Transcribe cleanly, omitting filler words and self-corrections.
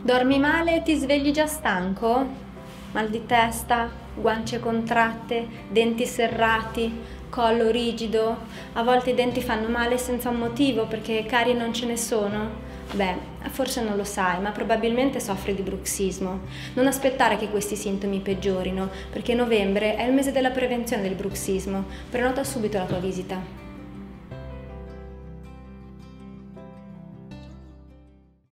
Dormi male e ti svegli già stanco? Mal di testa, guance contratte, denti serrati, collo rigido, a volte i denti fanno male senza un motivo perché carie non ce ne sono? Beh, forse non lo sai, ma probabilmente soffri di bruxismo. Non aspettare che questi sintomi peggiorino, perché novembre è il mese della prevenzione del bruxismo. Prenota subito la tua visita.